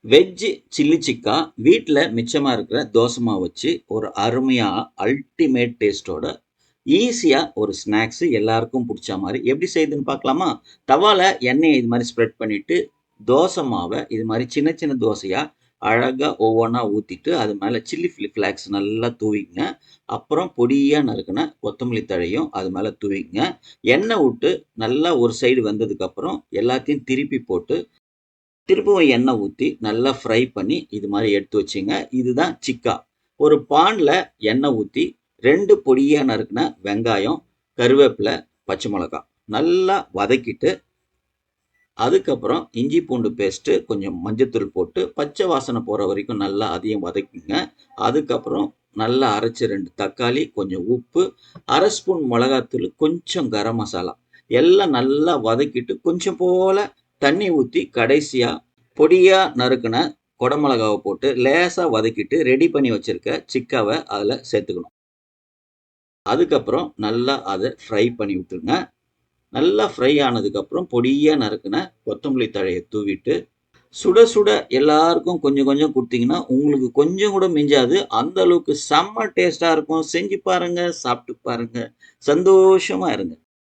Veg chilli சிக்கா வீட்ல மிச்சமா இருக்கிற தோசை மாவு வச்சு ஒரு அருமையா அல்டிமேட் டேஸ்ட்டோட ஈஸியா ஒரு ஸ்நாக்ஸ் எல்லாருக்கும் புடிச்ச மாரி எப்படி செய்யுதுன்னு பார்க்கலாமா? தவால எண்ணெய இது மாரி ஸ்ப்ரெட் பண்ணிட்டு, தோசை மாவ இது மாரி சின்ன சின்ன தோசையா அழகா ஒவ்வொன்னா ஊத்திட்டு, அது மேல சில்லி ஃபிளாக்ஸ் நல்லா தூவிக்கங்க. அப்புறம் பொடியா நறுக்குன கொத்தமல்லி தழையும் அது மேல தூவிக்கங்க. எண்ணெய் விட்டு நல்லா ஒரு சைடு வெந்ததுக்கப்புறம் எல்லாத்தையும் திருப்பி போட்டு திரும்பவும் எண்ணெய் ஊத்தி, நல்லா ஃப்ரை பண்ணி, இது மாரி எடுத்து வச்சுங்க. இதுதான் சிக்கா. ஒரு பான்ல எண்ணெய் ஊத்தி, 2 பொடியா நறுக்குன வெங்காயம், கருவேப்பில, பச்சை மிளகாய் நல்லா வதக்கிட்டு, அதுக்கப்புறம் இஞ்சி பூண்டு பேஸ்ட்டு, கொஞ்சம் மஞ்சத்தூள் போட்டு, பச்சை வாசனை போற வரைக்கும் நல்லா அதையும் வதக்குங்க. அதுக்கப்புறம் நல்லா அரைச்ச 2 தக்காளி, கொஞ்சம் உப்பு, 1/2 ஸ்பூன் மிளகாத்தூள், கொஞ்சம் கரம் மசாலா எல்லாம் நல்லா வதக்கிட்டு, கொஞ்சம் போல தண்ணி ஊத்தி, கடைசியா பொடியா நறுக்குன கொடை மிளகாவ போட்டு லேசா வதக்கிட்டு, ரெடி பண்ணி வச்சிருக்க சிக்காவ அதுல சேர்த்துக்கணும். அதுக்கப்புறம் நல்லா அத ஃப்ரை பண்ணி விட்டுருங்க. நல்லா ஃப்ரை ஆனதுக்கப்புறம் பொடியா நறுக்குன கொத்தமல்லி தழைய தூவிட்டு, சுட சுட எல்லாருக்கும் கொஞ்சம் கொஞ்சம் குடுத்தீங்கன்னா, உங்களுக்கு கொஞ்சம் கூட மிஞ்சாது. அந்த அளவுக்கு செம்ம டேஸ்ட்டா இருக்கும். செஞ்சு பாருங்க, சாப்பிட்டு பாருங்க. சந்தோஷமா இருங்க.